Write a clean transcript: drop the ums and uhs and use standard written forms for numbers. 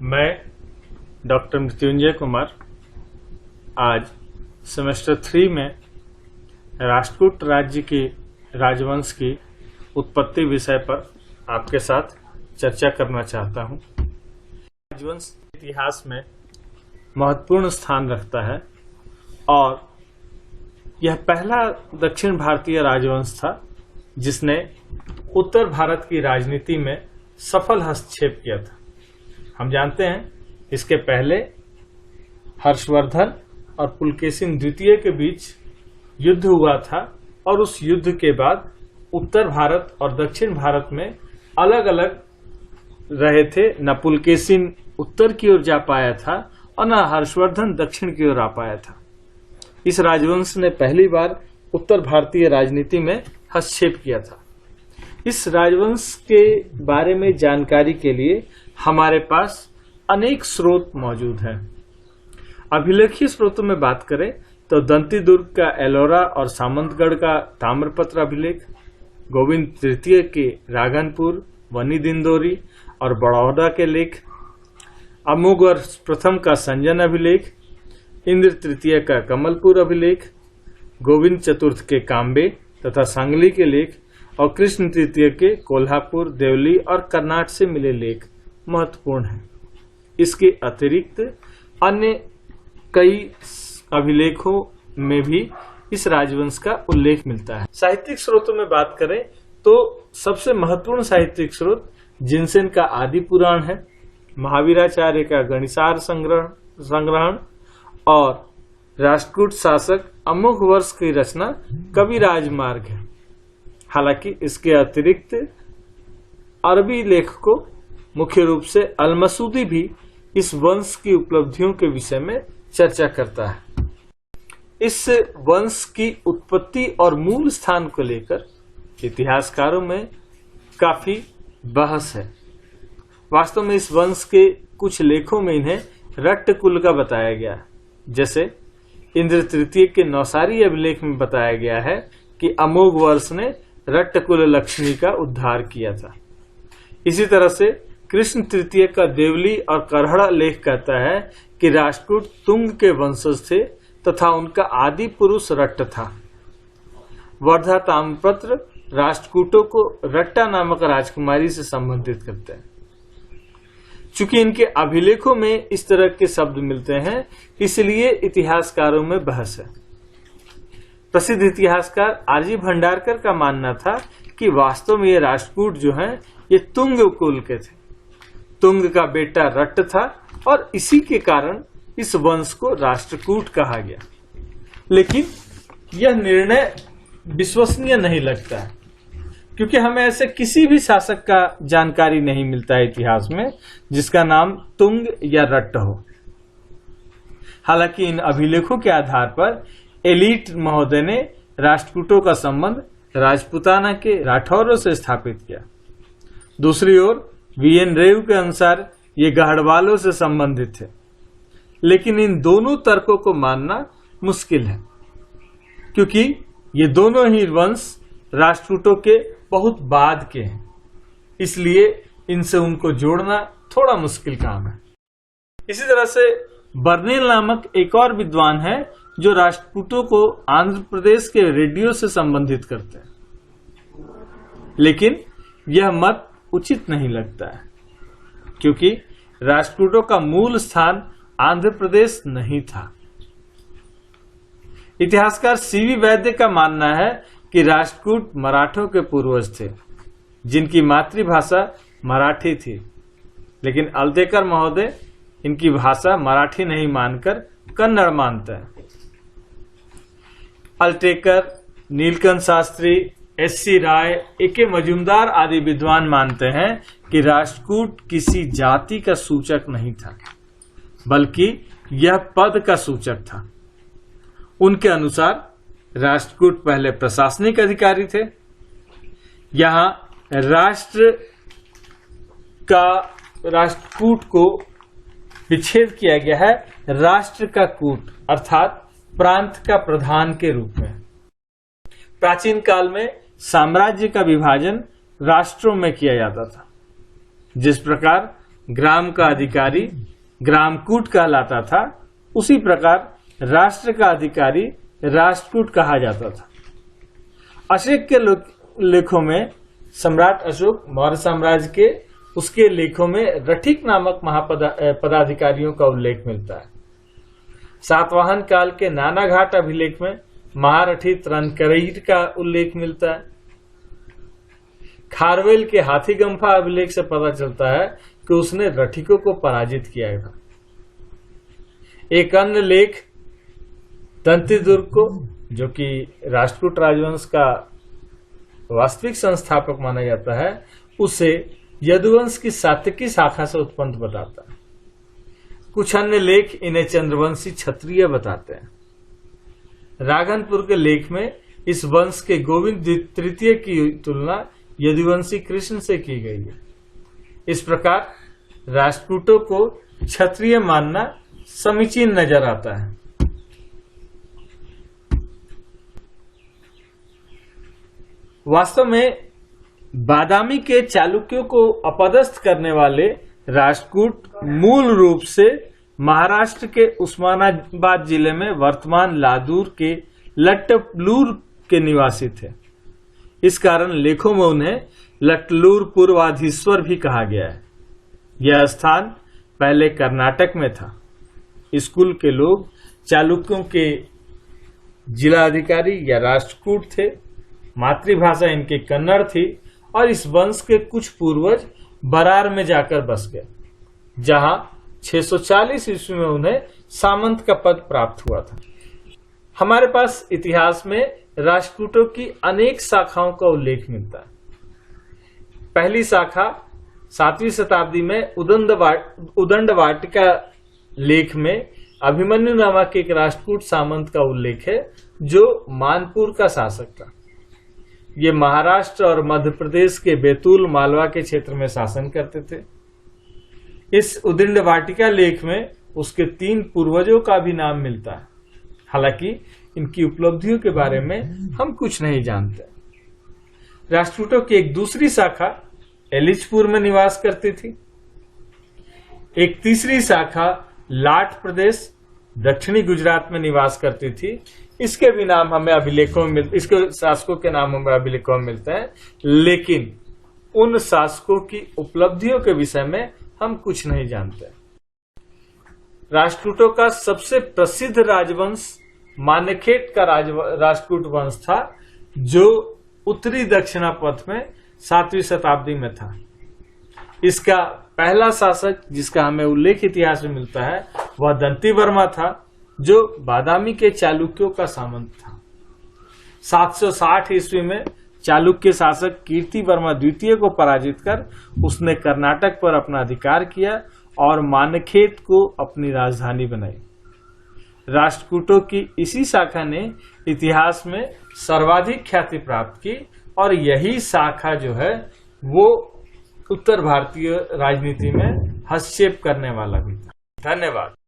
मैं डॉक्टर मृत्युंजय कुमार आज सेमेस्टर 3 में राष्ट्रकूट राज्य के राजवंश की उत्पत्ति विषय पर आपके साथ चर्चा करना चाहता हूं। राजवंश इतिहास में महत्वपूर्ण स्थान रखता है और यह पहला दक्षिण भारतीय राजवंश था जिसने उत्तर भारत की राजनीति में सफल हस्तक्षेप किया था। हम जानते हैं इसके पहले हर्षवर्धन और पुलकेशिन द्वितीय के बीच युद्ध हुआ था और उस युद्ध के बाद उत्तर भारत और दक्षिण भारत में अलग अलग रहे थे। न पुलकेशिन उत्तर की ओर जा पाया था और न हर्षवर्धन दक्षिण की ओर आ पाया था। इस राजवंश ने पहली बार उत्तर भारतीय राजनीति में हस्तक्षेप किया था। इस राजवंश के बारे में जानकारी के लिए हमारे पास अनेक स्रोत मौजूद हैं। अभिलेखीय स्रोतों में बात करें तो दंती दुर्ग का एलोरा और सामंतगढ़ का ताम्रपत्र अभिलेख, गोविंद तृतीय के राघनपुर, वनी दिंदोरी और बड़ौदा के लेख, अमोघवर्ष प्रथम का संजन अभिलेख, इंद्र तृतीय का कमलपुर अभिलेख, गोविंद चतुर्थ के काम्बे तथा सांगली के लेख और कृष्ण तृतीय के कोल्हापुर, देवली और कर्नाट से मिले लेख महत्वपूर्ण है। इसके अतिरिक्त अन्य कई अभिलेखों में भी इस राजवंश का उल्लेख मिलता है। साहित्यिक स्रोतों में बात करें तो सबसे महत्वपूर्ण साहित्यिक स्रोत जिनसेन का आदि पुराण है, महावीराचार्य का गणिसार संग्रहण और राष्ट्रकूट शासक अमोघवर्ष की रचना कविराज मार्ग है। हालांकि इसके अतिरिक्त अरबी लेखकों मुख्य रूप से अलमसूदी भी इस वंश की उपलब्धियों के विषय में चर्चा करता है। इस वंश की उत्पत्ति और मूल स्थान को लेकर इतिहासकारों में काफी बहस है। वास्तव में इस वंश के कुछ लेखों में इन्हें रट्ट कुल का बताया गया है। जैसे इंद्र तृतीय के नौसारी अभिलेख में बताया गया है कि अमोघवर्ष ने रट्ट कुल लक्ष्मी का उद्धार किया था। इसी तरह से कृष्ण तृतीय का देवली और करहड़ा लेख कहता है कि राष्ट्रकूट तुंग के वंशज थे तथा उनका आदि पुरुष रट्ट था। वर्धा ताम्रपत्र राष्ट्रकूटों को रट्टा नामक राजकुमारी से संबंधित करते हैं। चूंकि इनके अभिलेखों में इस तरह के शब्द मिलते हैं, इसलिए इतिहासकारों में बहस है। प्रसिद्ध इतिहासकार आरजी भंडारकर का मानना था कि वास्तव में ये राष्ट्रकूट जो हैं ये तुंग कुल के थे। तुंग का बेटा रट्ट था और इसी के कारण इस वंश को राष्ट्रकूट कहा गया। लेकिन यह निर्णय विश्वसनीय नहीं लगता है, क्योंकि हमें ऐसे किसी भी शासक का जानकारी नहीं मिलता है इतिहास में जिसका नाम तुंग या रट्ट हो। हालांकि इन अभिलेखों के आधार पर एलीट महोदय ने राष्ट्रकूटों का संबंध राजपुताना के राठौरों से स्थापित किया। दूसरी ओर वीएन रेव के अनुसार ये गढ़वालों से संबंधित थे। लेकिन इन दोनों तर्कों को मानना मुश्किल है, क्योंकि ये दोनों ही वंश राष्ट्रकूटों के बहुत बाद के हैं। इसलिए इनसे उनको जोड़ना थोड़ा मुश्किल काम है। इसी तरह से बर्नेल नामक एक और विद्वान है जो राष्ट्रकूटों को आंध्र प्रदेश के रेडियो से संबंधित करते हैं। लेकिन यह मत उचित नहीं लगता है, क्योंकि राष्ट्रकूटों का मूल स्थान आंध्र प्रदेश नहीं था। इतिहासकार सीवी वैद्य का मानना है कि राष्ट्रकूट मराठों के पूर्वज थे जिनकी मातृभाषा मराठी थी। लेकिन अल्तेकर महोदय इनकी भाषा मराठी नहीं मानकर कन्नड़ मानते हैं। अल्टेकर, नीलकंठ शास्त्री, एस.सी. राय, ए.के. मजूमदार आदि विद्वान मानते हैं कि राष्ट्रकूट किसी जाति का सूचक नहीं था, बल्कि यह पद का सूचक था। उनके अनुसार राष्ट्रकूट पहले प्रशासनिक अधिकारी थे। यहाँ राष्ट्रकूट को विच्छेद किया गया है राष्ट्र का कूट अर्थात प्रांत का प्रधान के रूप में। प्राचीन काल में साम्राज्य का विभाजन राष्ट्रों में किया जाता था। जिस प्रकार ग्राम का अधिकारी ग्रामकूट कहलाता था, उसी प्रकार राष्ट्र का अधिकारी राष्ट्रकूट कहा जाता था। अशोक के लेखों में सम्राट अशोक मौर्य साम्राज्य के उसके लेखों में रठिक नामक पदाधिकारियों का उल्लेख मिलता है। सातवाहन काल के नानाघाट अभिलेख में महारथी त्रनकरीर का उल्लेख मिलता है। खारवेल के हाथीगंफा अभिलेख से पता चलता है कि उसने रठिकों को पराजित किया था। एक अन्य लेख दंतीदुर्ग को, जो कि राष्ट्रकूट राजवंश का वास्तविक संस्थापक माना जाता है, उसे यदुवंश की सात्विकी शाखा से उत्पन्न बताता है। कुछ अन्य लेख इन्हें चंद्रवंशी क्षत्रिय बताते हैं। राघनपुर के लेख में इस वंश के गोविंद तृतीय की तुलना यदुवंशी कृष्ण से की गई है। इस प्रकार राष्ट्रकूटों को क्षत्रिय मानना समीचीन नजर आता है। वास्तव में बादामी के चालुक्यों को अपदस्थ करने वाले राष्ट्रकूट मूल रूप से महाराष्ट्र के उस्मानाबाद जिले में वर्तमान लातूर के लट्टलूर के निवासी थे। इस कारण लेखों में उन्हें लट्टलूर पूर्वाधीश्वर भी कहा गया है। यह स्थान पहले कर्नाटक में था। इस कुल के लोग चालुक्यों के जिला अधिकारी या राष्ट्रकूट थे। मातृभाषा इनकी कन्नड़ थी और इस वंश के कुछ पूर्वज बरार में जाकर बस गए, जहां 640 ईस्वी में उन्हें सामंत का पद प्राप्त हुआ था। हमारे पास इतिहास में राष्ट्रकूटों की अनेक शाखाओं का उल्लेख मिलता है। पहली शाखा 7वीं शताब्दी में उदंड वाटिका लेख में अभिमन्यु नामक एक राष्ट्रकूट सामंत का उल्लेख है, जो मानपुर का शासक था। ये महाराष्ट्र और मध्य प्रदेश के बैतूल मालवा के क्षेत्र में शासन करते थे। इस उदंड वाटिका लेख में उसके 3 पूर्वजों का भी नाम मिलता है। हालांकि इनकी उपलब्धियों के बारे में हम कुछ नहीं जानते। राष्ट्रकूटों की एक दूसरी शाखा एलिचपुर में निवास करती थी। एक तीसरी शाखा लाट प्रदेश दक्षिणी गुजरात में निवास करती थी। इसके भी नाम हमें अभिलेखों में इसके शासकों के नाम हमें अभिलेखों में मिलते हैं, लेकिन उन शासकों की उपलब्धियों के विषय में हम कुछ नहीं जानते। राष्ट्रकूटों का सबसे प्रसिद्ध राजवंश मान्यखेट का राष्ट्रकूट वंश था, जो उत्तरी दक्षिणापथ में 7वीं शताब्दी में था। इसका पहला शासक जिसका हमें उल्लेख इतिहास में मिलता है वह दंतीवर्मा था, जो बादामी के चालुक्यों का सामंत था। 760 ईस्वी में चालुक्य शासक कीर्तिवर्मा द्वितीय को पराजित कर उसने कर्नाटक पर अपना अधिकार किया और मान्यखेट को अपनी राजधानी बनाई। राष्ट्रकूटों की इसी शाखा ने इतिहास में सर्वाधिक ख्याति प्राप्त की और यही शाखा जो है वो उत्तर भारतीय राजनीति में हस्तक्षेप करने वाला भी था। धन्यवाद।